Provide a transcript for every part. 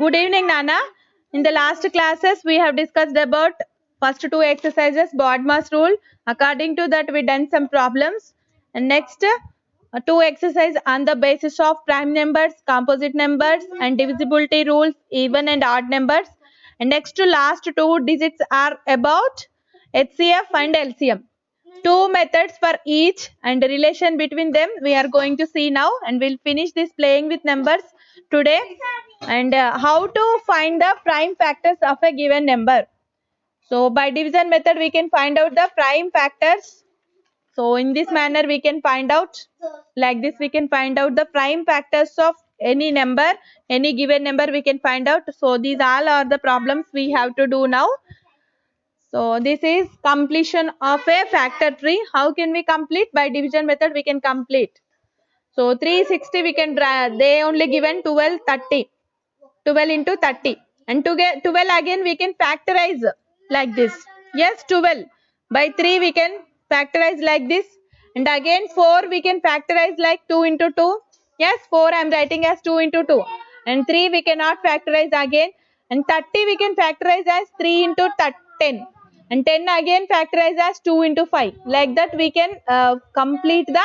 Good evening, Nana. In the last classes, we have discussed about first two exercises, BODMAS rule. According to that, we done some problems. And next, two exercise on the basis of prime numbers, composite numbers, and divisibility rules, even and odd numbers. And next to last two digits are about HCF and LCM. Two methods for each and the relation between them we are going to see now, and we'll finish this playing with numbers today. And how to find the prime factors of a given number. So by division method we can find out the prime factors. So in this manner we can find out, like this we can find out the prime factors of any number, any given number we can find out. So these all are the problems we have to do now. So this is completion of a factor tree. How can we complete? By division method we can complete. So 360 we can draw, they only given 12, 30. 12 into 30. And to get 12 again we can factorize like this. Yes, 12. By 3 we can factorize like this. And again 4 we can factorize like 2 into 2. Yes, 4 I am writing as 2 into 2. And 3 we cannot factorize again. And 30 we can factorize as 3 into 10. And 10 again factorize as 2 into 5. Like that we can complete the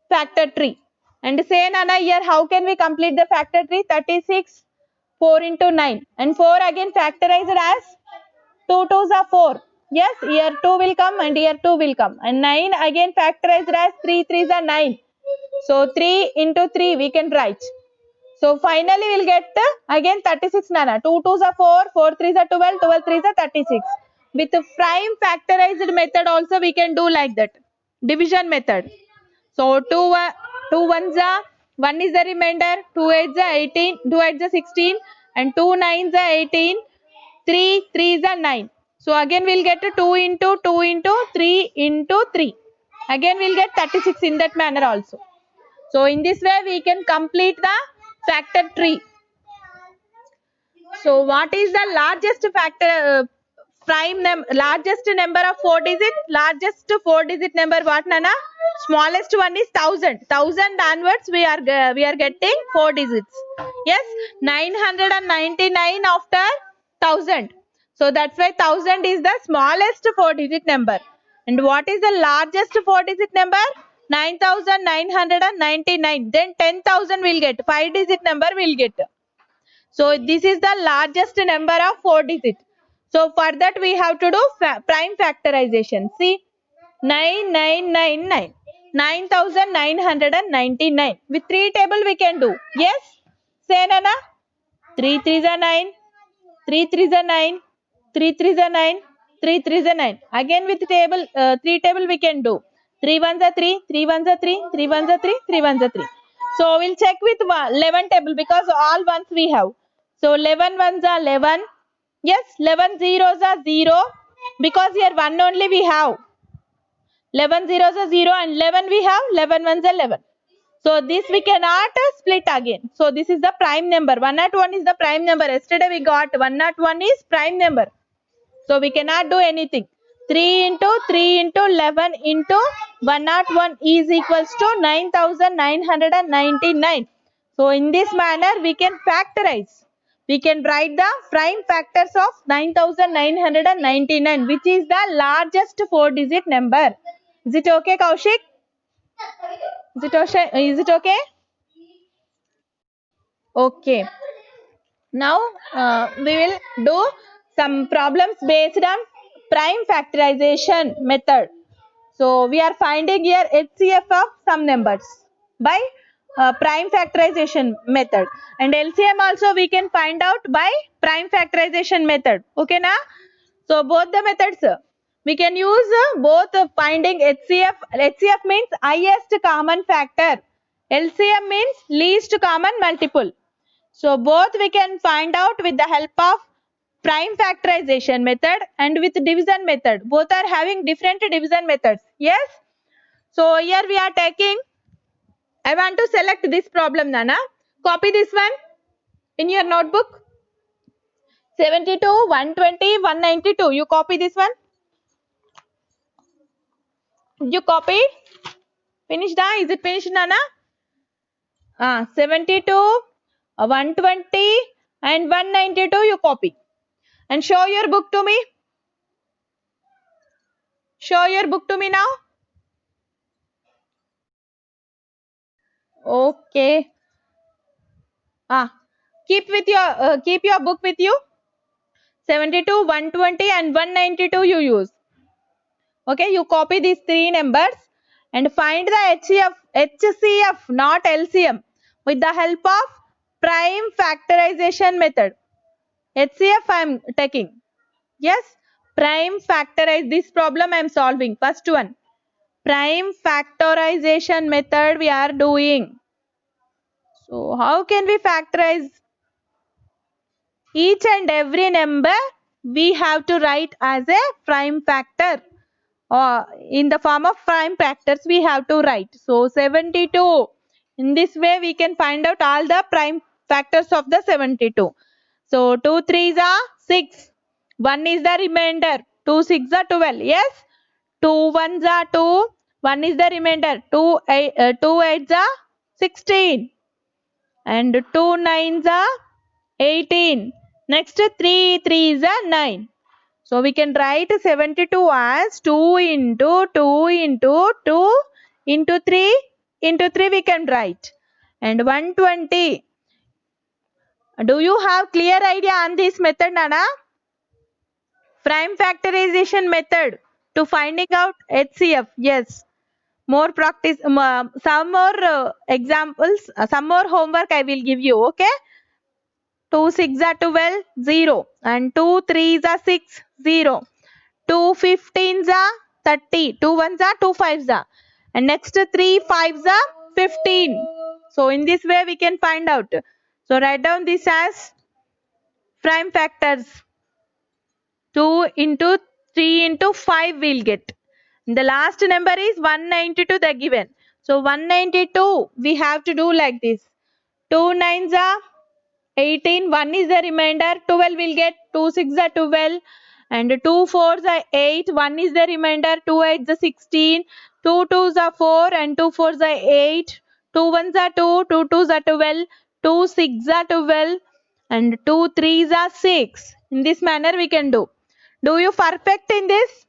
factor tree. And say Nana, here how can we complete the factor tree? 36, 4 into 9. And 4 again factorized as 2 2s are 4. Yes, here 2 will come and here 2 will come. And 9 again factorized as 3 3s are 9. So 3 into 3 we can write. So finally we'll get again 36 Nana. 2 2s are 4, 4 3s are 12, 12 3s are 36. With prime factorized method also we can do like that. Division method. So 2 ones are 1 is the remainder, 2 8s are 18, 2 8s are 16, and 2 9s are 18, 3 3s are 9. So again we'll get 2 into 2 into 3 into 3. Again we'll get 36 in that manner also. So in this way we can complete the factor tree. So what is the largest factor largest number of 4 digit? Largest 4 digit number what Nana? Smallest one is 1000. 1000 onwards we are getting 4 digits. Yes, 999 after 1000. So that's why 1000 is the smallest 4 digit number. And what is the largest 4 digit number? 9999. Then 10,000 will get. 5 digit number will get. So this is the largest number of 4 digits. So for that we have to do prime factorization. See, 9999. 9999. With 3 table we can do. Yes? Say Nana. 3 3s are 9. 3 3s are 9. 3 3s are 9. 3 3s are 9. Again with table 3 table we can do. 3 1s are 3. 3 1s are 3. 3 1s are 3. 3 1s are 3. So we'll check with 11 table because all ones we have. So 11 ones are 11. Yes, 11 zeros are 0 because here 1 only we have. 11 zeros are 0 and 11 we have, 11 ones are 11. So this we cannot split again. So this is the prime number. 101 is the prime number. Yesterday we got 101 is prime number. So we cannot do anything. 3 into 11 into 101 is equals to 9999. So in this manner we can factorize. We can write the prime factors of 9999, which is the largest 4 digit number. Is it okay, Kaushik? Is it okay? Okay. Now we will do some problems based on prime factorization method. So we are finding here HCF of some numbers by prime factorization method, and LCM also we can find out by prime factorization method. Okay na? So both the methods we can use both finding HCF. HCF means highest common factor. LCM means least common multiple. So both we can find out with the help of prime factorization method and with division method. Both are having different division methods. Yes. So here we are taking, I want to select this problem, Nana. Copy this one in your notebook. 72, 120, 192. You copy this one. You copy? Finished? Is it finished, Nana? 72, 120 and 192 you copy. And show your book to me. Show your book to me now. Okay. Keep your book with you. 72, 120 and 192 you use. Okay, you copy these three numbers and find the HCF, not LCM, with the help of prime factorization method. HCF I am taking. Yes, prime factorize. This problem I am solving. First one, prime factorization method we are doing. So how can we factorize? Each and every number we have to write as a prime factor. In the form of prime factors we have to write. So 72. In this way we can find out all the prime factors of the 72. So 2 3s are 6. 1 is the remainder. 2 6 are 12. Yes. 2 1s are 2. 1 is the remainder. 2 8s are 16. And 2 9s are 18. Next 3 3s are 9. So we can write 72 as 2 into 2 into 2 into 3 into 3 we can write. And 120. Do you have clear idea on this method, Nana? Prime factorization method to finding out HCF. Yes. More practice, some more examples, some more homework I will give you. Okay. 2 6 are 12, 0. And 2 3s are 6, 0. 2 15s are 30. 2 1s are 2 5s are. And next 3 5s are 15. So in this way we can find out. So write down this as prime factors. 2 into 3 into 5 we'll get. The last number is 192 the given. So 192 we have to do like this. 2 9s are 18. 1 is the remainder. 12 will get. 2 6 are 12. And 2 4s are 8. 1 is the remainder. 2 8s are 16. 2 2s are 4 and 2 4s are 8. 2 1s are 2. 2 2s are 12. 2 6 are 12. And 2 3s are 6. In this manner we can do. Do you perfect in this?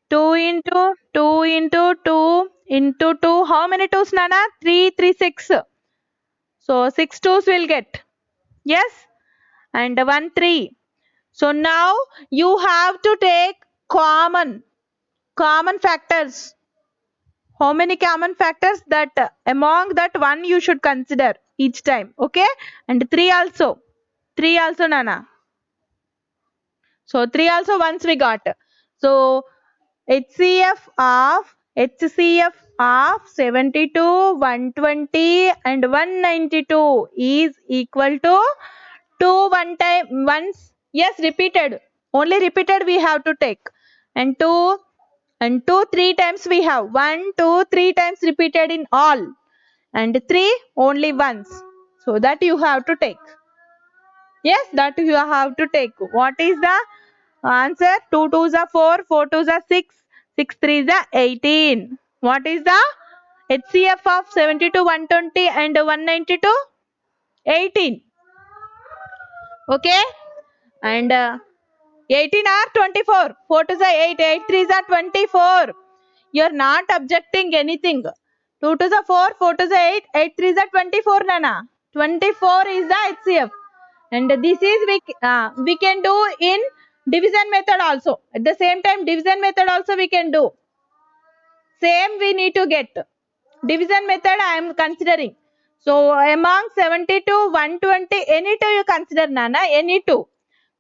2 into 2 into 2 into 2. How many 2s, Nana? 3 3 6. So 6 2s will get. Yes. And 1 3. So now you have to take common factors. How many common factors? That among that one you should consider each time. Okay. And 3 also. 3 also, Nana. So 3 also once we got. So HCF of 72, 120 and 192 is equal to 2 one time once. Yes, repeated. Only repeated we have to take. And 2 3 times we have. 1 2 3 times repeated in all. And 3 only once. So that you have to take. Yes, that you have to take. What is the answer? 2 2s are 4, 4 2s are 6, 6 3s are 18. What is the HCF of 72, 120 and 192? 18. Okay. And 18 are 24. 4 2s are 8, 8 3s are 24. You are not objecting anything. 2 2s are 4, 4 2s are 8, 8 3s are 24, Nana. 24 is the HCF. And this is we can do in division method also. At the same time, division method also we can do. Same we need to get. Division method I am considering. So among 72, 120, any two you consider, Nana, any two.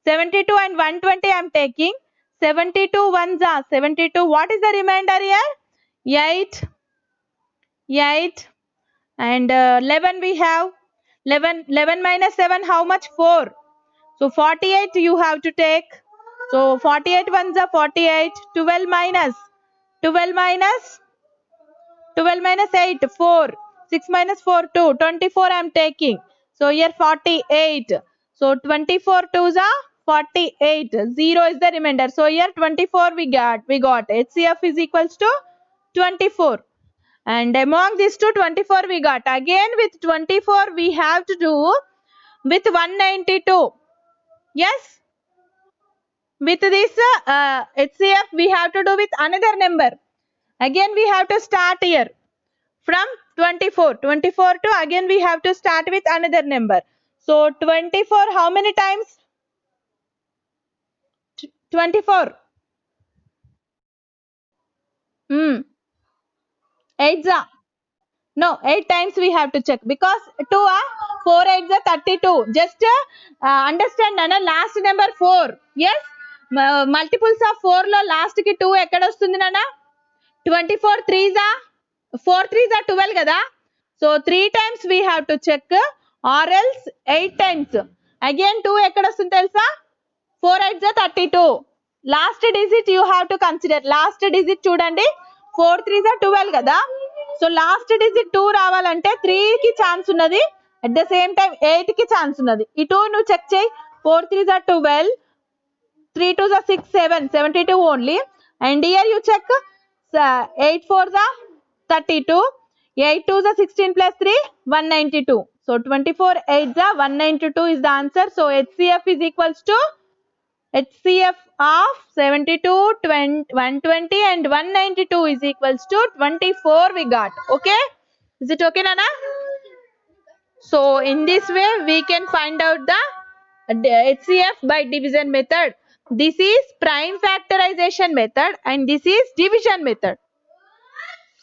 72 and 120 I am taking. 72 ones are 72. What is the remainder here? 8. 8. And 11 we have. 11 minus 7, how much? 4. So 48 you have to take. So 48 ones are 48. 12 minus 8, 4. 6 minus 4, 2. 24 I am taking. So here 48. So 24 twos are 48. 0 is the remainder. So here 24 we got. HCF is equals to 24. And among these two, 24 we got. Again with 24 we have to do with 192. Yes, with this HCF we have to do with another number. Again we have to start here from 24 to again we have to start with another number. So 24 how many times? 24. 8 no, 8 times we have to check because 2 4 8 32. Just understand nana, last number 4. Yes, multiples of 4 lo last ki 2 ekkada ostundi nana? 24 3s 4 3s 12 kada. So 3 times we have to check or else 8 times. Again 2 ekkada ostundi telusa? 4 8 32. Last digit you have to consider. Last digit చూడండి 4 3s 12 కదా. So last digit 2 రావాలంటే 3 కి chance ఉన్నది, at the same time 8 కి chance ఉన్నది. ఈ 2 నువ్వు check చేయి. 4 3s 12, 3 2s 6 7 72 only. And here you check 8 4s 32, 8 2s 16 plus 3 192. So 24 8s 192 is the answer. So HCF is equals to HCF of 72, 120 and 192 is equals to 24 we got. Okay, is it okay Nana? So in this way we can find out the HCF by division method. This is prime factorization method and this is division method.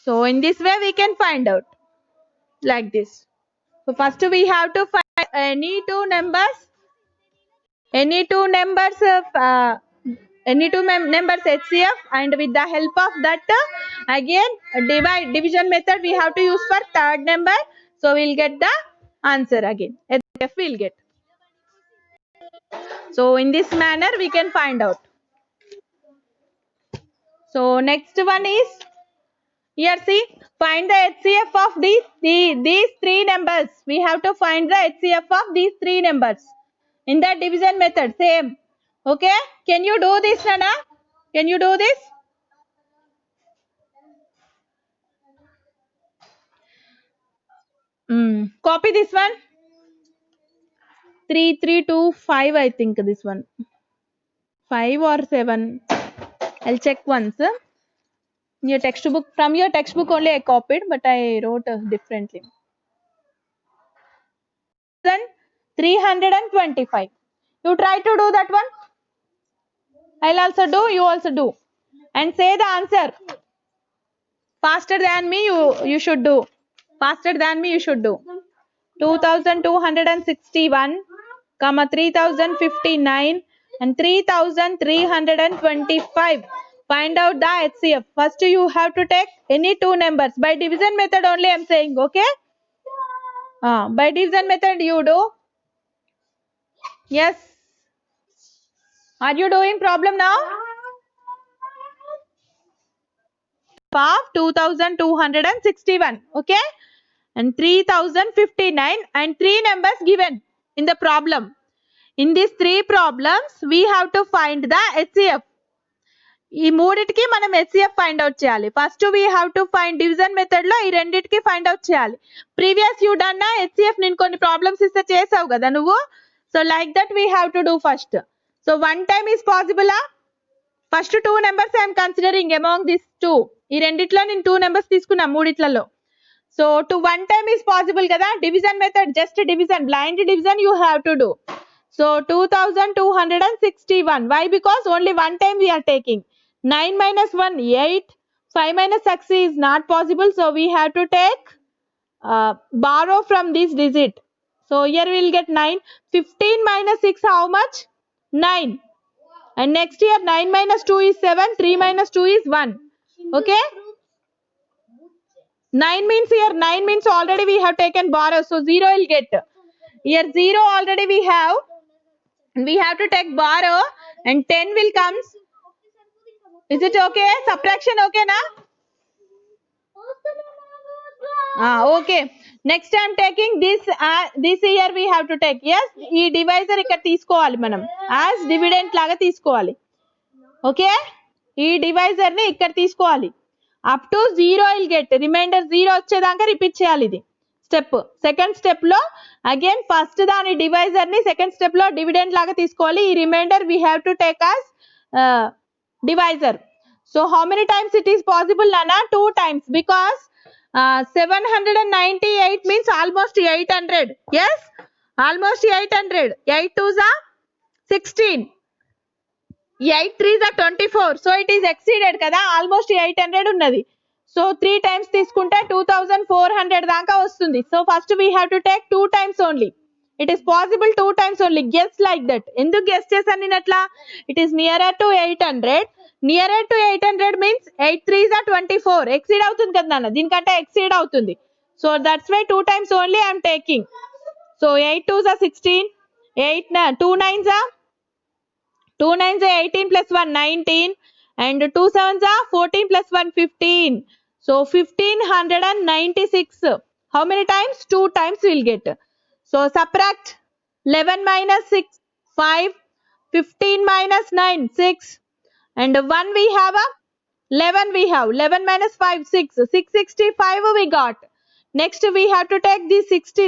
So in this way we can find out like this. So first we have to find any two numbers HCF, and with the help of that again division method we have to use for third number. So we'll get the answer again. HCF we'll get. So in this manner we can find out. So next one is here, see, find the HCF of these three numbers. We have to find the HCF of these three numbers in the division method. Same. Okay, can you do this Nana? Can you do this? Copy this one. 3 3 2 5 I think this one. 5 or 7. I'll check once. Your textbook, from your textbook only I copied, but I wrote differently. 325. You try to do that one. I'll also do, you also do, and say the answer. Faster than me you should do. Faster than me you should do. 2261, 3059 and 3325. Find out the HCF. First you have to take any two numbers. By division method only I am saying, okay? By division method you do. Yes. Are you doing problem now? Of 2261, okay? And 3059 and 3 numbers given in the problem. In these 3 problems we have to find the HCF. ఈ మూడిటికి మనం HCF find out చేయాలి. First we have to find division method లో ఈ రెండిటికి find out చేయాలి. Previous you done HCF నేను కొన్ని ప్రాబ్లమ్స్ ఇస్తే చేసావు కదా నువ్వు. So like that we have to do first. So 1 time is possible. First 2 numbers I'm considering among this 2. ఈ రెండిట్లో నేను 2 numbers తీసుకున్నా మూడిట్లలో. So to 1 time is possible kada. Division method, just division, blind division you have to do. So 2261. Why? Because only 1 time we are taking. 9 minus 1 8. 5 minus 6 is not possible. So we have to take borrow from this digit. So here we will get 9. 15 minus 6 how much? 9. And next year 9 minus 2 is 7. 3 minus 2 is 1. Okay. 9 means here 9 means already we have taken borrow, so 0 will get. Here 0 already we have, and we have to take borrow, and 10 will comes. Is it okay? Subtraction okay na? Okay. Next I am taking this here we have to take. Yes, ee divisor ikkada teesukovali manam as dividend laga teesukovali. Okay, ee divisor ni ikkada teesukovali. Up to 0 will get. Remainder 0 వచ్చేదాకా repeat చేయాలి ఇది. Step. Second step లో again first దాని divisor ని second step లో dividend లాగా తీసుకోవాలి. ఈ remainder we have to take as divisor. So how many times it is possible నానా? 2 times, because 798 means almost 800. Yes, almost 800. 8 2s are 16, 8 3s are 24. So it is exceeded kada, almost 800 ఉన్నది. So 3 times తీసుకుంటే 2400 దాకా వస్తుంది. So first we have to take 2 times only. It is possible 2 times only. Guess like that. ఎందుకు guess చేశాను నేను అట్లా? It is nearer to 800. Nearer to 800 means 8 3s are 24. Exceed అవుతుంది కదా నాన్న, దీనికంటే ఎక్సీడ్ అవుతుంది. So that's why 2 times only I'm taking. So 8 2s are 16, 2 9s are 18 plus 1 19, and 2 7s are 14 plus 1 15. So 1596. How many times? 2 times we'll get. So subtract 11 minus 6 5, 15 minus 9 6, and 1 we have a 11 we have. 11 minus 5 6, 665 we got. Next we have to take the 60,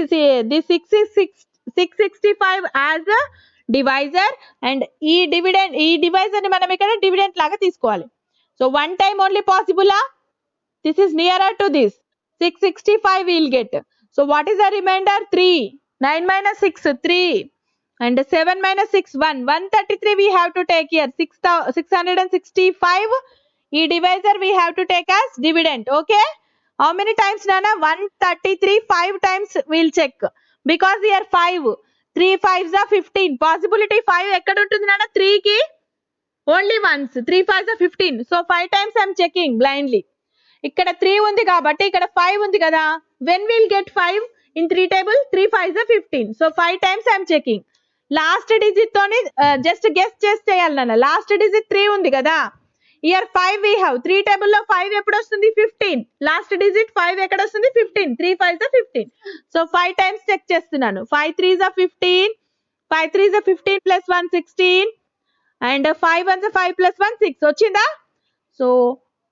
the 665 as a divisor, and ఈ divisor ని మనం ఇక్కడ dividend లాగా తీసుకోవాలి. So one time only possible. This is nearer to this. 665 we'll get. So what is the remainder? 3. 9 minus 6 3, and 7 minus 6 1. 133 we have to take here. 665. ఈ divisor we have to take as dividend. Okay, how many times nana? 133. 5 times we'll check, because here 5 3 5s are 15. Possibility 5 ఎక్కడ ఉంటుంది నాన్న? 3 కి only once. 3 5s are 15. So 5 times I'm checking blindly. ఇక్కడ 3 ఉంది కాబట్టి ఇక్కడ 5 ఉంది కదా. When we'll get 5 in 3 table? 3 5s are 15. So 5 times I'm checking. Last digit తోని జస్ట్ గెస్ చేసి చేయాలి నాన్న. లాస్ట్ డిజిట్ 3 ఉంది కదా. Year 5 we have. 3 table లో 5 ఎప్పుడు వస్తుంది? 15. లాస్ట్ డిజిట్ 5 ఎక్కడ వస్తుంది? 15. 3 5s are 15. So 5 times check చేస్తున్నాను. 5 3s are 15, 5 3s are 15 plus 1 16, and 5 1s are 5 plus 1 6. వచ్చిందా? So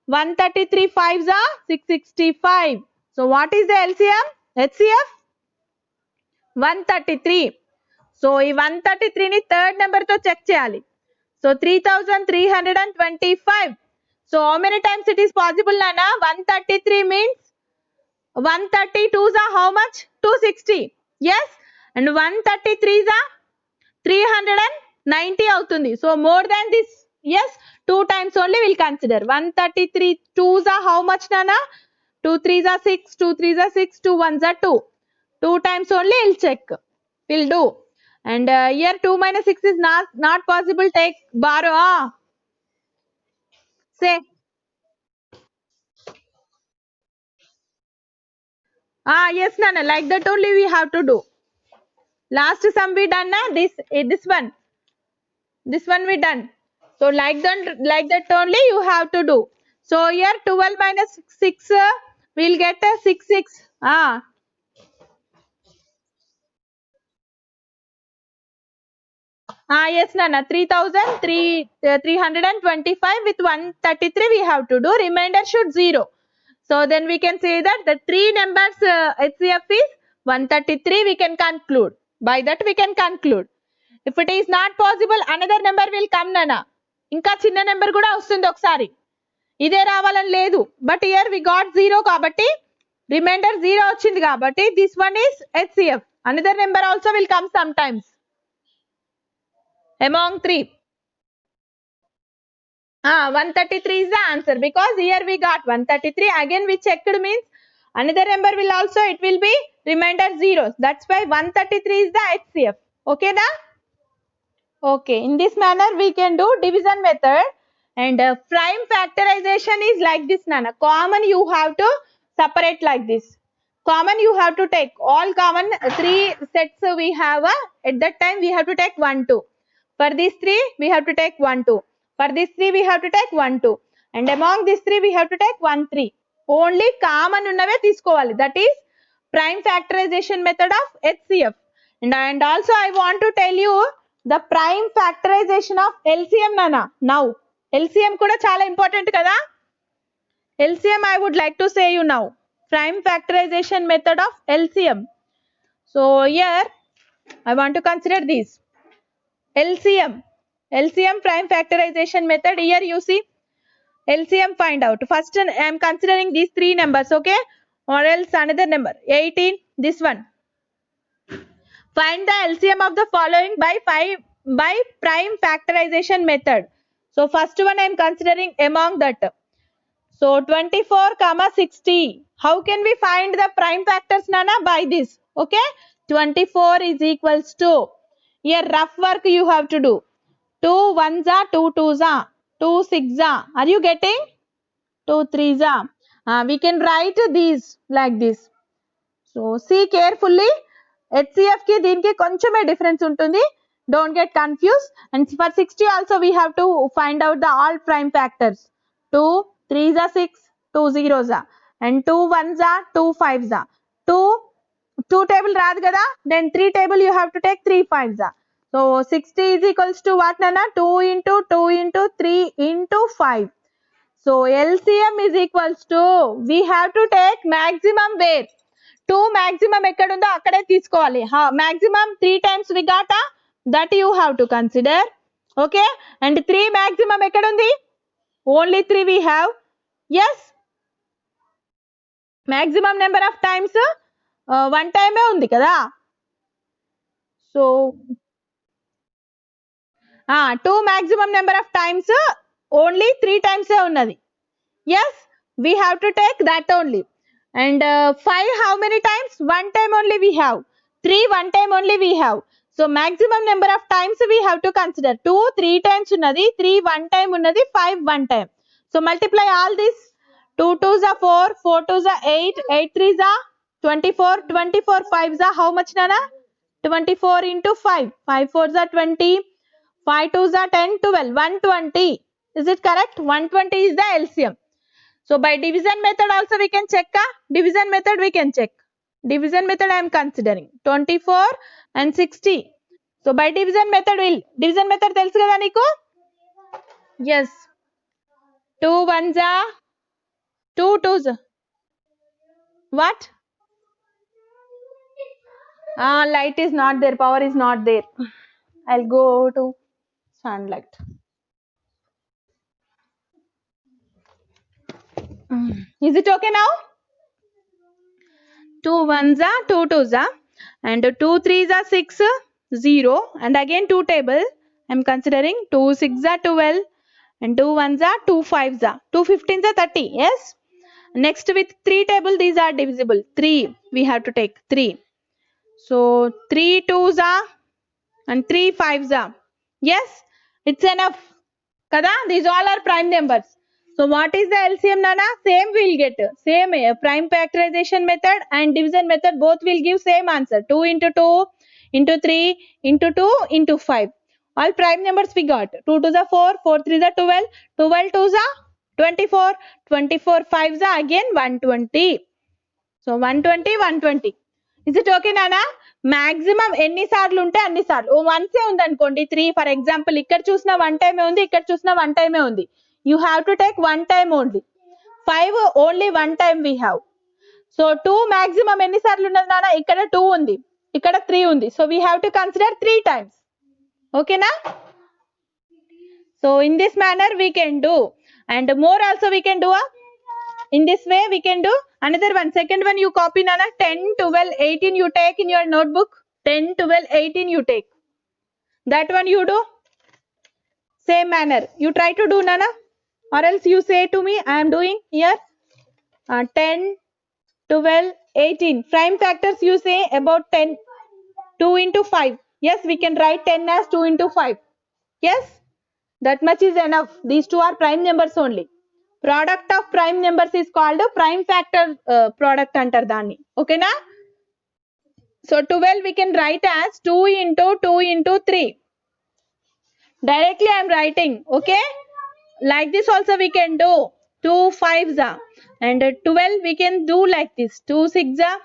133 5s are 665. So what is the LCM? HCF 133. So ఈ 133 ని థర్డ్ నెంబర్ తో చెక్ చేయాలి. So 3325. So how many times it is possible nana? 133 means 132s are how much? 260. Yes, and 133s are 390 అవుతుంది. So more than this. Yes, 2 times only we'll consider. 133 2s are how much nana? 2 3s are 6, 2 3s are 6, 2 1s are 2. 2 times only we'll check. We'll do. And here 2 minus 6 is not possible. Take borrow. Say. Yes nana, like that only we have to do. Last sum we done na. This one we done. So like that only you have to do. So here 12 minus 6 we'll get a 6 6. Yes nana, 325 with 133 we have to do. Remainder should 0. So then we can say that the 3 numbers HCF is 133. We can conclude. By that we can conclude. If it is not possible, another number will come nana. ఇంకా చిన్న number కూడా వస్తుంది ఒకసారి. ఇదే రావాలని లేదు. But here we got 0 కాబట్టి reminder 0 వచ్చింది కాబట్టి this one is HCF. Another number also will come some times among 3. 133 is the answer, because here we got 133. Again we checked means another number will also, it will be remainder zeros. That's why 133 is the HCF. Okay da? Okay, in this manner we can do division method. And prime factorization is like this nana. Common you have to separate like this. Common you have to take all common 3 sets we have. At that time we have to take 1 2. For these 3 we have to take 1 2. For these 3 we have to take 1 2. And among these 3 we have to take 1 3. Only common unnave తీసుకోవాలి. That is prime factorization method of HCF. And also I want to tell you the prime factorization of LCM nana. Now LCM కూడా చాలా important కదా. LCM I would like to say you now. prime factorization method of LCM. So here I want to consider this LCM prime factorization method. Here you see LCM find out. First I am considering these three numbers, okay, or else another number 18, this one. Find the LCM of the following by prime factorization method. So first one I am considering among that. So 24 comma 60. How can we find the prime factors, Nana? By this. Okay. 24 is equals to. Here rough work you have to do. 2 ones are 2 twos are 2 six are. Are you getting? 2 threes are. We can write these like this. So see carefully. HCF ki deenki konchame difference untundi. Don't get confused. And for 60 also we have to find out the all prime factors. 2 3s are 6, 2 zeros are, and 2 ones are 2 fives are. 2 table raad kada, then 3 table you have to take 3 fives are. So 60 is equals to what, Nana? 2 into 2 into 3 into 5. So LCM is equals to, we have to take maximum where 2 maximum ekkada undo akkade teeskovali. Maximum 3 times we got, that you have to consider. Okay, and 3 maximum ekkada undi? Only 3 we have. Yes, maximum number of times one time undi kada. So 2 maximum number of times only 3 times unnadi. Yes, we have to take that only. And 5 how many times? One time only we have. 3 one time only we have. So maximum number of times we have to consider. 2 3 times unnadi, 3 one time unnadi, 5 one time. So multiply all this. 2 twos are 4, 4 twos are 8, 8 threes are 24, 24 fives are how much, Nana? 24 into 5, 5 fours are 20, 5 twos are 10, 12, 120. Is it correct? 120 is the LCM. So by division method also we can check. Division method we can check. Division method I am considering 24 and 60. So by division method division method telusu kada neeku? Yes. 2 ones are 2 twos. What? Light is not there. Power is not there. I'll go to sunlight. Is it okay now? 2 ones are 2 twos are, and 2 threes are 6, 0, and again 2 table. I'm considering 2 6 are 12, and 2 ones are 2 fives are 2 15s are 30. Yes. Next with 3 table, these are divisible. 3 we have to take 3. So 3 twos are and 3 fives are. Yes, it's enough. Kada, these all are prime numbers. So what is the LCM, Nana? Same we'll get. Same prime factorization method and division method both will give same answer. 2 into 2 into 3 into 2 into 5. All prime numbers we got. 2 twos are 4, 4 threes are 12, 12 twos are 24, 24 fives are again 120. So 120, 120. Is it okay, Nana? Maximum ఎన్ని సార్లు ఉంటే అన్ని సార్లు. వన్సే ఉంది అనుకోండి 3 for example, ఇక్కడ చూసిన one టైమే ఉంది, ఇక్కడ చూసిన వన్ టైమే ఉంది. You have to take one time only. 5 only one time we have. So 2 maximum ఎన్ని సార్లు ఉన్నది, నాన్న? ఇక్కడ 2 ఉంది, ఇక్కడ 3 ఉంది. So we have to consider 3 times. Okay na? So in this manner we can do, and more also we can do. In this way we can do. Another one, second one you copy, Nana. 10 12 18 you take in your notebook. 10 12 18 you take. That one you do same manner. You try to do, Nana, or else you say to me I am doing here. 10 12 18 prime factors you say about 10. 2 into 5. Yes, we can write 10 as 2 into 5. Yes, that much is enough. These two are prime numbers only. Product of prime numbers is called a prime factor product antar dani. Okay na? So 12 we can write as 2 into 2 into 3. Directly I am writing. Okay, like this also we can do. 2 5s are, and 12 we can do like this. 2 6 are,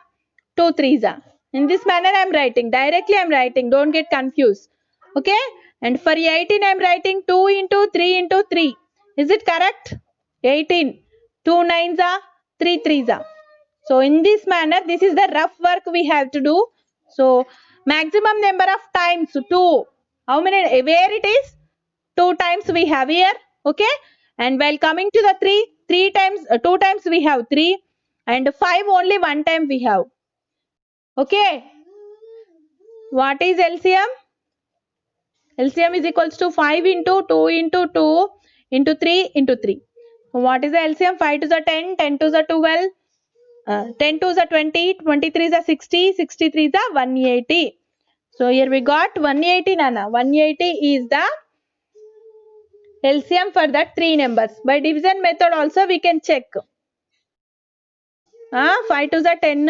2 3s are. In this manner I am writing. Directly I am writing. Don't get confused. Okay, and for 18 I am writing 2 into 3 into 3. Is it correct? 18. 2 9s are, 3 3s are. So in this manner, this is the rough work we have to do. So maximum number of times 2. How many? Where it is? 2 times we have here. Okay. And while coming to the 3 times, 2 times we have 3, and 5 only 1 time we have. Okay. What is LCM? LCM is equals to 5 into 2 into 2 into 3 into 3. What is the LCM? 5 to the 10, 10 to the 12, 10 to the 20, 23 is the 60, 63 is the 180. So here we got 180, Nana. 180 is the LCM for that 3 numbers. By division method also we can check. 5 to the 10.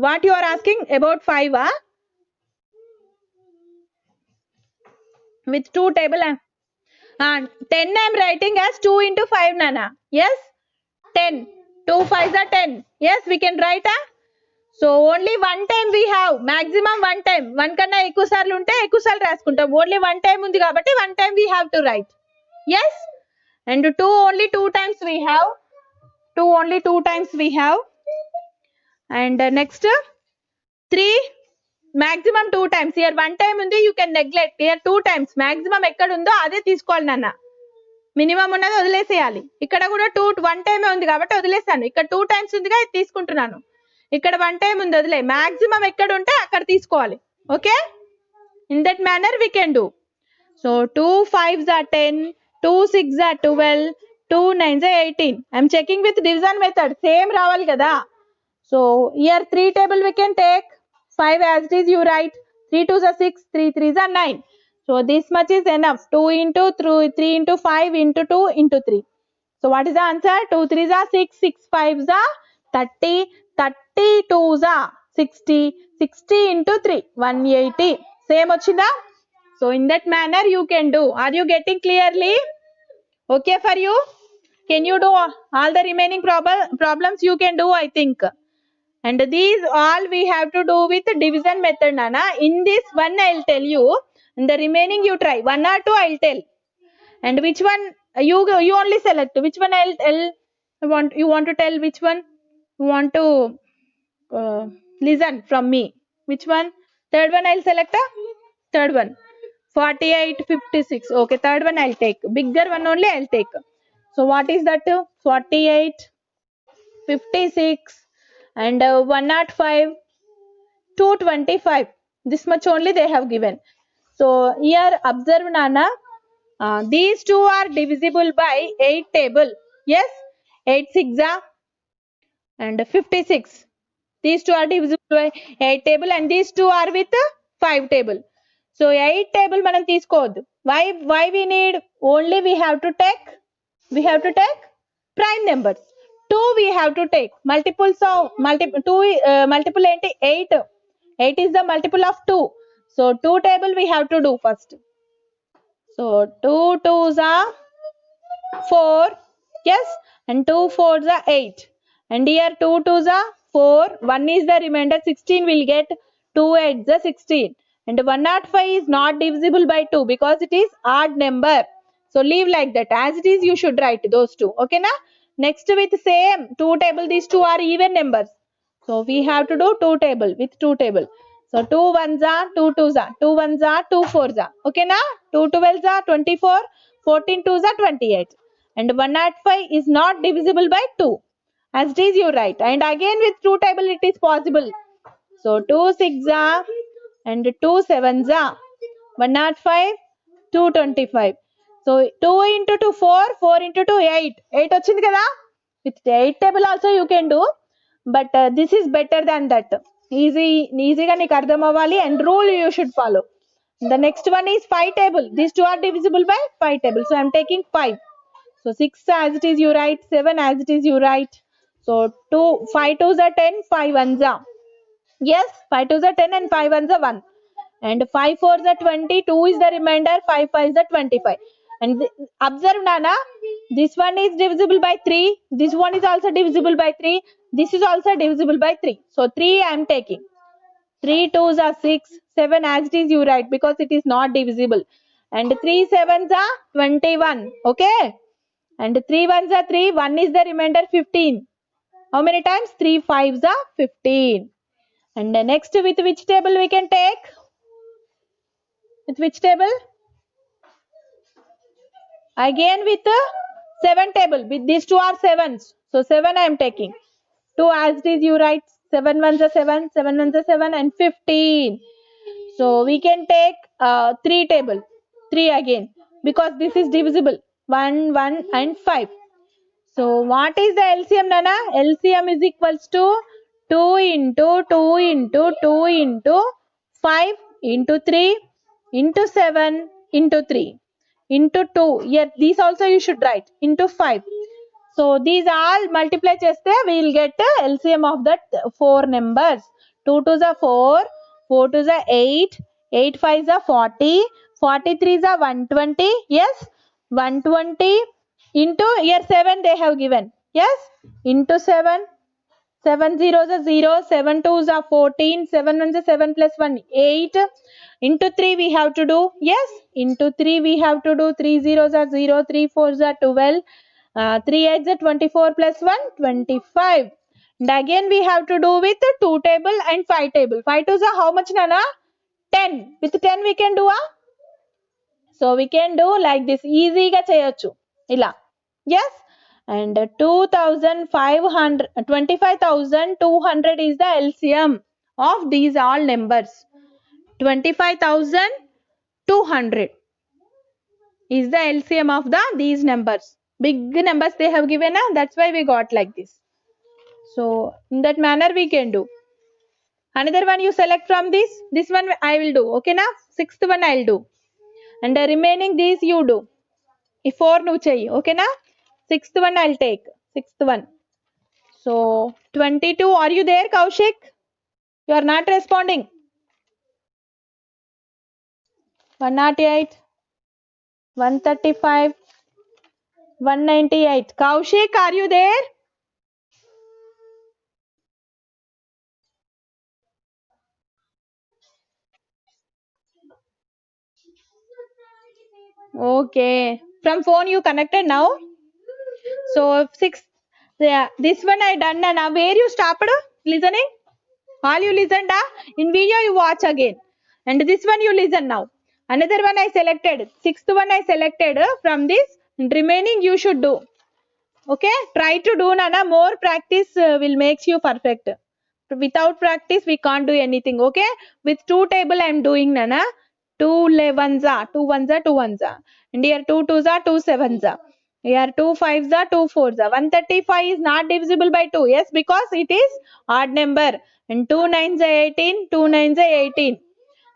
What you are asking about 5? With 2 table. 10 I am writing as 2 into 5, Nana. Yes? 10. 2 5 are 10. Yes, we can write. So only 1 time we have. Maximum 1 time. 1 కన్నా ఎక్కువ సార్లు ఉంటే ఎక్కువ సార్లు రాసుకుంటాం. Only 1 time ఉంది కాబట్టి 1 time we have to write. Yes? And 2 only 2 times we have. 2 only 2 times we have. And next 3 maximum 2 times. Here 1 time ఉంది, you can neglect. Here 2 times. Maximum ఎక్కడ ఉందో అదే తీసుకోవాలి నాన్న. మినిమం ఉన్నది వదిలేసేయాలి. ఇక్కడ కూడా 1 టైమే ఉంది కాబట్టి వదిలేసాను. ఇక్కడ 2 times ఉందిగా ఇది తీసుకుంటున్నాను. ఇక్కడ 1 time ఉంది వదిలే. మాక్సిమం ఎక్కడ ఉంటే అక్కడ తీసుకోవాలి. Okay, in that manner we can do. So 2 5s are 10, 2 6s are 12, 2 9s are 18. I'm checking with division method. Same రావాలి కదా. So here 3 table we can take. 5 as it is you write. 3 2s are 6, 3 3s are 9. So this much is enough. 2 into 3 into 5 into 2 into 3. So what is the answer? 2 3s are 6, 6 5s are 30, 30 2s are 60, 60 into 3 180. Same ochida. So in that manner you can do. Are you getting clearly? Okay for you? Can you do all the remaining problems? You can do, I think. And these all we have to do with division method, Nana. In this one I'll tell you. In the remaining you try. 1 or 2 I'll tell. And which one you only select. Which one I'll tell. You want to tell which one? You want to listen from me. Which one? Third one I'll select. Third one. 48, 56. Okay, third one I'll take. Bigger one only I'll take. So what is that? 48, 56 and 105, 225. This much only they have given. So here observe, Nana. These two are divisible by 8 table. Yes, 8 6 and 56. These two are divisible by 8 table and these two are with 5 table. So 8 table manam teeskodu. Why we need? Only we have to take prime numbers. 2 we have to take multiples of multiple enti 8. 8 is the multiple of 2. So 2 table we have to do first. So 2 2s are 4. Yes, and 2 4s are 8. And here 2 2s are 4. 1 is the remainder. 16 will get. 2 8s are 16. And 105 is not divisible by 2 because it is odd number. So leave like that. As it is, you should write those two. Okay, na? Next with same 2 table, these two are even numbers. So we have to do 2 table with 2 table. So 2 1s are 2 2s are 2 1s are 2 4s are. Okay, na? 2 12s are 24, 14 2s are 28. And 105 is not divisible by 2. As it is, you write. And again with 2 table it is possible. So 2 6s are and 2 7s are 105, 225. So 2 into 2 4, 4 into 2 8. 8 వచ్చింది కదా. With 8 table also you can do. But this is better than that. Easyగా నీకు అర్థం అవ్వాలి and rule you should follow. The next one is 5 table. These two are divisible by 5 table. So I am taking 5. So 6 as it is you write. 7 as it is you write. So 5 2s are 10, 5 1s are. Yes, 5 2s are 10 and 5 1s are 1. And 5 4s are 20. 2 is the remainder. 5 5s are 25. And observe, Nana, this one is divisible by 3. This one is also divisible by 3. This is also divisible by 3. So 3 I am taking. 3 2s are 6. 7 as it is you write because it is not divisible. And 3 7s are 21. Okay. And 3 1s are 3. 1 is the remainder 15. How many times? 3 5s are 15. And the next, with which table we can take? With which table? Again with the 7 table. With these two are 7s. So 7 I am taking. 2 as it is you write. 7 ones are 7, 7 ones are 7 and 15. So we can take 3 table. 3 again. Because this is divisible. 1, 1 and 5. So what is the LCM, Nana? LCM is equals to 2 into 2 into 2 into 5 into 3 into 7 into 3 into 2. Here these also you should write into 5. So these all multiply cheste we will get LCM of that 4 numbers. 2 2s are 4, 4 2s are 8, 8 5s are 40, 43s are 120. Yes, 120 into here 7 they have given. Yes, into 7. 7 zeros are 0, 7 twos are 14, 7 ones are 7 plus 1, 8. Into 3 we have to do. Yes, into 3 we have to do. 3 zeros are 0, 3 fours are 12, 3 eights are 24 plus 1, 25. And again we have to do with 2 table and 5 table. 5 twos are how much, Nana? 10. With 10 we can do so we can do like this. Easy ga cheyochu. Ila. Yes. And 25,200 is the LCM of these all numbers. 25,200 is the LCM of these numbers. Big numbers they have given, that's why we got like this. So in that manner we can do. Another one you select from this. This one I will do. Okay, now sixth one I will do. And the remaining these you do. If 4 nu chahiye. Okay, na? Sixth one I'll take. Sixth one. So 22. Are you there, Kaushik? You are not responding. 108, 135, 198. Kaushik, are you there? Okay. From phone you connected now? So 6. Yeah, this one I done now. Where you stopped listening? All you listened, in video you watch again. And this one you listen now. Another one I selected. Sixth one I selected from this. And remaining you should do. Okay, try to do, Nana. More practice will makes you perfect. Without practice we can't do anything. Okay, with 2 table I am doing, Nana. 2 ones are 2 ones are 2 ones are, and here 2 twos are 2 sevens are, here 2 fives are 2 fours are. 135 is not divisible by 2. Yes, because it is odd number. And 2 nines are 18, 2 nines are 18.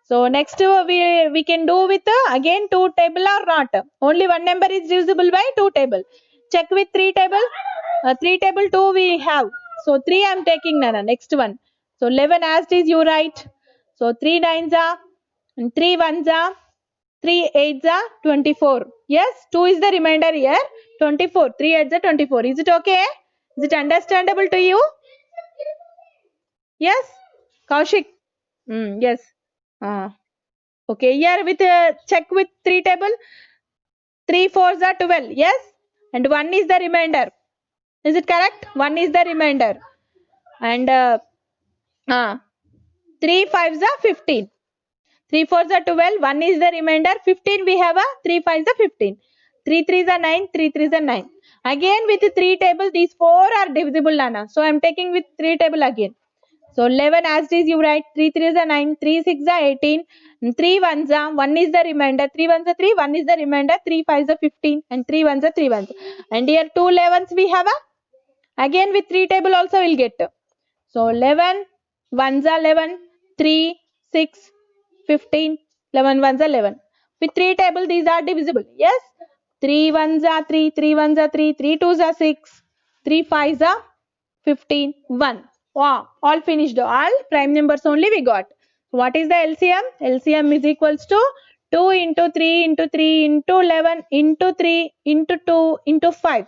So next we can do with again 2 table or not. Only one number is divisible by 2 table. Check with 3 table. 3 table 2 we have. So 3 I am taking, Nana. Next one. So 11 as it is you write. So 3 nines are and 3 ones are 3 eights are 24. Yes, 2 is the remainder here. 24. 3 eights are 24. Is it okay? Is it understandable to you? Yes, Kaushik. Yes. Okay, here with check with 3 table. 3 fours are 12. Yes, and 1 is the remainder. Is it correct? 1 is the remainder. And 3 fives are 15. 3 fours are 12. 1 is the remainder. 15 we have 3 fives are 15. 3 threes are 9. 3 threes are 9. Again with 3 table, these 4 are divisible, Lana. So I am taking with 3 table again. So 11 as it is you write. 3 3s are 9, 3 6 are 18, and 3 1s are 1 is the remainder. 3 1s are 3, 1 is the remainder. 3 5s are 15, and 3 1s are 3 1s. And here 2 11s we have again with 3 table also we'll get. So 11 1s are 11, 3 6 15, 11 1s are 11. With 3 table these are divisible. Yes, 3 1s are 3, 3 1s are 3, 3 2s are 6, 3 5s are 15, 1. Wow, all finished. All prime numbers only we got. What is the LCM? LCM is equals to 2 into 3 into 3 into 11 into 3 into 2 into 5.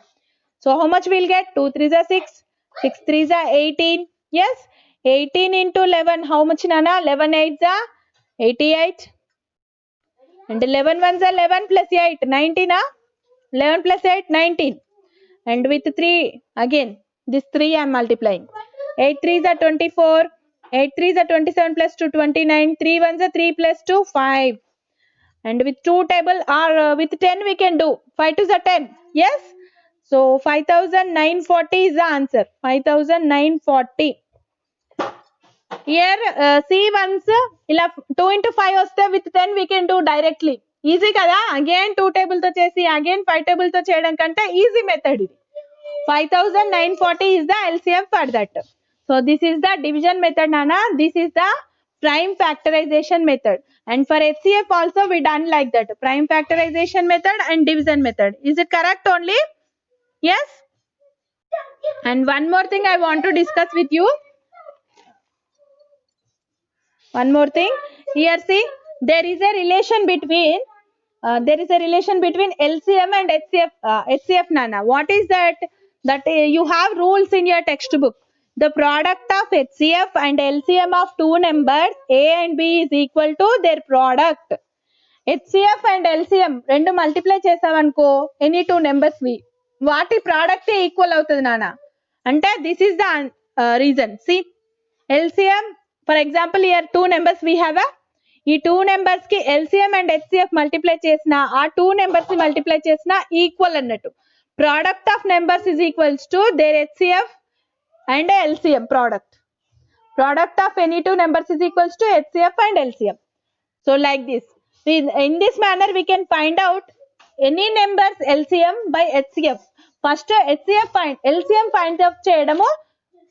So how much we'll get? 2 3s are 6, 6 3s are 18. Yes, 18 into 11. How much, Nana? 11 8s are 88. And 11 ones are 11 plus 8, 19. 11 plus 8, 19. And with 3 again. This 3 I am multiplying. 8 3s are 24. 8 3s are 27 plus 2 29. 3 1s are 3 plus 2 5. And with 2 table or with 10 we can do. 5 2s are 10. Yes. So 5940 is the answer. 5940. Here see once ఇలా 2 into 5 వస్తే with 10 we can do directly. Easy కదా. Again 2 table తో చేసి again 5 table తో చేయడం కంటే easy method ఇది. 5940 is the LCM for that. So this is the division method, Nana. This is the prime factorization method. And for HCF also we done like that. Prime factorization method and division method. Is it correct only? Yes. And one more thing I want to discuss with you. One more thing. Here see, there is a relation between LCM and HCF, Nana. What is that? That you have rules in your textbook. The product of HCF and LCM of two numbers A and B is equal to their product. HCF and LCM రెండు multiply చేసామనుకో any two numbers వి వాటి product equal అవుతుంది నాన్న అంటే this is the reason సి LCM for example here two numbers we have ఈ two numbers కి LCM అండ్ HCF మల్టిప్లై చేసిన ఆ టూ నెంబర్స్ ని మల్టిప్లై చేసిన ఈక్వల్ అన్నట్టు product of numbers is equals to their HCF and LCM product of any two numbers is equals to HCF and LCM. So like this, in this manner we can find out any numbers LCM by HCF. First LCM find out cheyadamu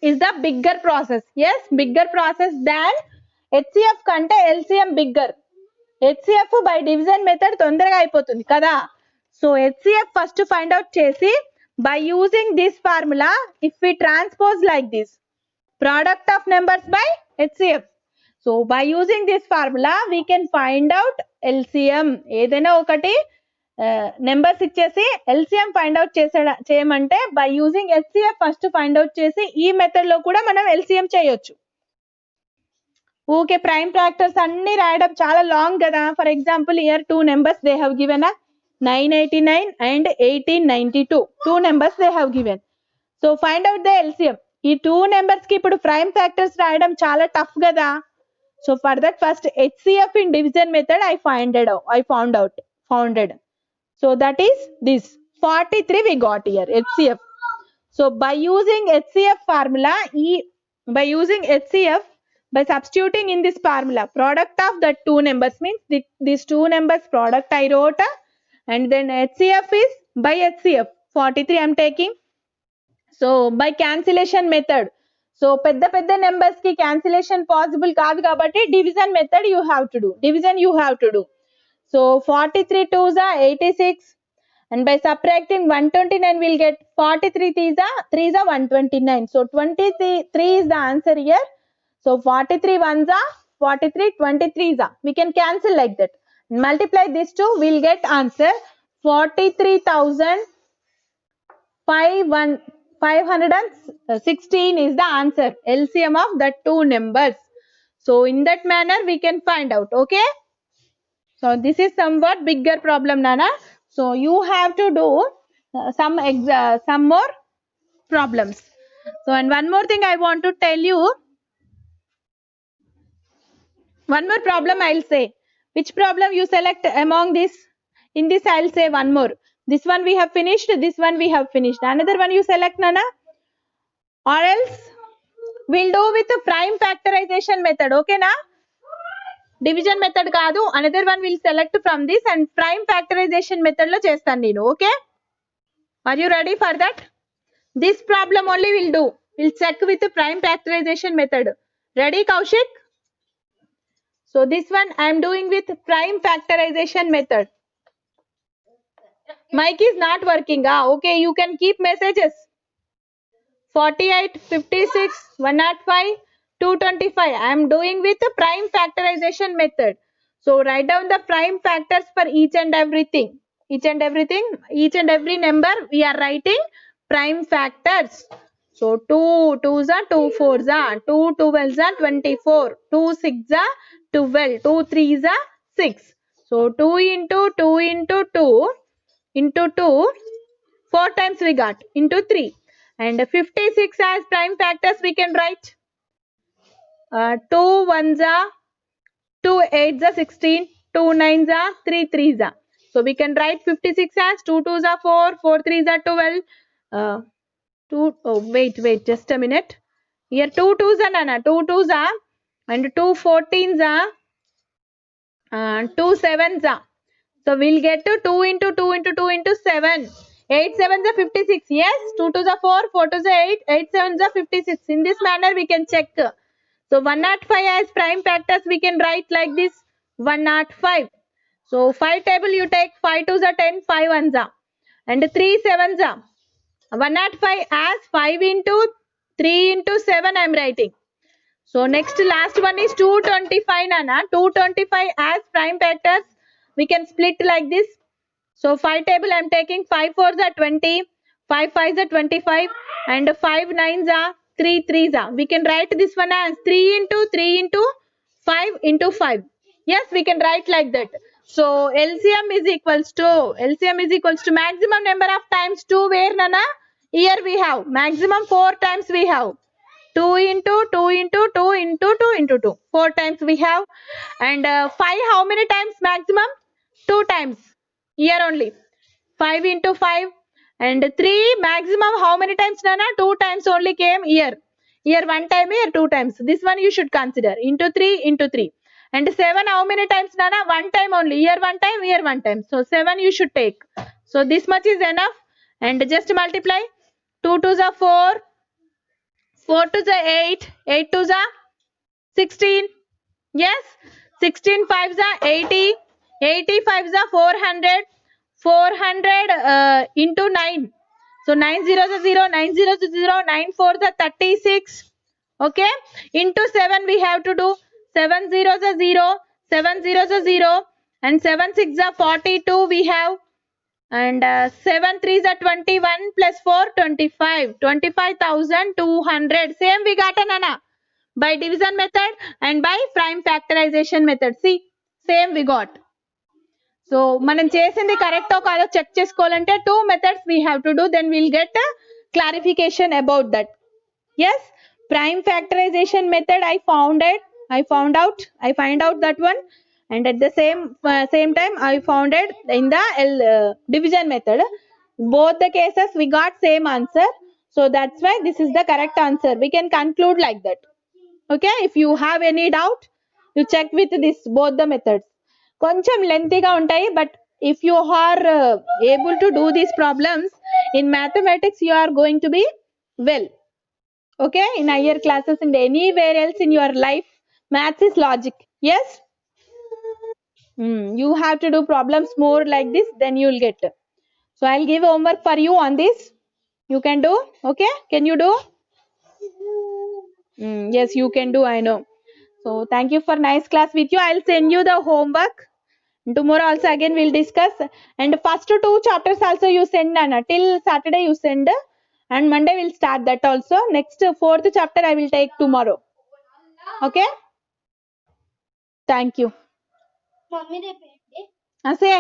is the bigger process. Yes, bigger process than HCF kante LCM bigger. HCF by division method తొందరగా అయిపోతుంది కదా. So HCF first find out chesi by using this formula. If we transpose like this, product of numbers by HCF. So by using this formula we can find out LCM. ఏదైనా ఒకటి numbers ఇచ్చేసి LCM find out చేయమంటే by using HCF first find out చేసి ఈ method లో కూడా మనం LCM చేయొచ్చు. ఓకే ప్రైమ్ ఫ్యాక్టర్స్ అన్ని రాయడం చాలా లాంగ్ కదా. For example here two numbers they have given 989 and 1892. Two numbers they have given. So find out the LCM. ఈ టూ నెంబర్స్ కి ఇప్పుడు ప్రైమ్ ఫ్యాక్టర్స్ రాయడం చాలా టఫ్ కదా. So for that first HCF in division method I found out. So that is this 43 we got here HCF. So by using HCF formula, by substituting in this formula, product of the two numbers means these two numbers product I wrote, and then HCF is by HCF 43 I am taking. So by cancellation method, so పెద్ద numbers ki cancellation possible కాదు కాబట్టి division method you have to do. So 43 2s are 86, and by subtracting 129 we'll get 43 3s are 129. So 23 is the answer here. So 43 1s are 43, 23s are, we can cancel like that. Multiply this two, we'll get answer 43,516 is the answer, LCM of the two numbers. So in that manner we can find out. Okay, so this is somewhat bigger problem, Nana. So you have to do some more problems. So and one more thing I want to tell you, one more problem I'll say. Which problem you select among this? In this I'll say one more. This one we have finished, this one we have finished. Another one you select, Nana, or else we'll do with the prime factorization method. Okay na, division method kaadu. Another one we'll select from this and prime factorization method lo chestanu nenu. Okay, are you ready for that? This problem only we'll do, we'll check with the prime factorization method. Ready, Kaushik? So this one I am doing with prime factorization method. Mic is not working. Okay, you can keep messages. 48, 56, 105, 225. I am doing with the prime factorization method. So write down the prime factors for each and everything. Each and every number we are writing prime factors. So 2 2s are 2 4s are 2 12s are 24, 2 6s are 12, 2 3s are 6. So 2 into 2 into 2 into 2, 4 times we got into 3. And 56 as prime factors we can write. 2 ones are 2 8s are 16, 2 9s are 3 3s are. So we can write 56 as 2 2s are 4, 4 3s are 12. 2, oh wait, just a minute. Here 2 2s are nana, 2 2s are and 2 14s are 2 7s are. So we'll get to 2 into 2 into 2 into 7. 8 7s are 56. Yes, 2 2s are 4, 4 2s are 8, 8 7s are 56. In this manner we can check. So 105 as prime factors we can write like this 105. So 5 table you take 5 2s are 10, 5 1s are and 3 7s are. 105 as 5 into 3 into 7 I am writing. So next last one is 225 nana. 225 as prime factors we can split like this. So 5 table I am taking 5 4s are 20, 5 5s are 25 and 5 9s are 3 3s are. We can write this one as 3 into 3 into 5 into 5. Yes, we can write like that. So LCM is equals to maximum number of times 2 where nana? Here we have maximum 4 times we have. 2 into 2 into 2 into 2 into 2. 4 times we have. And 5 how many times maximum? 2 times. Here only. 5 into 5. And 3 maximum how many times nana? 2 times only came here. Here 1 time, here 2 times. This one you should consider. Into 3 into 3. And 7 how many times nana? 1 time only. Here 1 time, here 1 time. So 7 you should take. So this much is enough. And just multiply. 2 2s are 4. 4 2s are 8. 8 2s are 16. Yes. 16 5s are 80. 80 5s are 400. 400 into 9. So 9 zeros are 0. 9 zeros are 0. 9 4s are 36. Okay. Into 7 we have to do. 7 zeros are 0. 7 zeros are 0. And 7 6 are 42 we have. And 7 3s are 21 plus 4 25. 25,200. Same we got nana. By division method and by prime factorization method. See, same we got. So మనం చేసింది కరెక్టో కాదో check చేసుకోవాలంటే 2 methods we have to do, then we'll get a clarification about that. Yes, prime factorization method I find out that one, and at the same time I found it in the division method. Both the cases we got same answer, so that's why this is the correct answer. We can conclude like that. Okay, if you have any doubt you check with this both the methods. కొంచెం లెంతీగా ఉంటాయి, but if you are able to do these problems in mathematics you are going to be well. Okay, in higher classes and anywhere else in your life maths is logic. Yes. You have to do problems more like this, then you will get. So I'll give homework for you on this. You can do. Okay, can you do? Yes, you can do, I know. So thank you for nice class with you. I'll send you the homework. Tomorrow also again we'll discuss. And first 2 chapters also you send Nana. Till Saturday you send. And Monday we'll start that also. Next 4th chapter I will take tomorrow. Okay? Thank you. Say.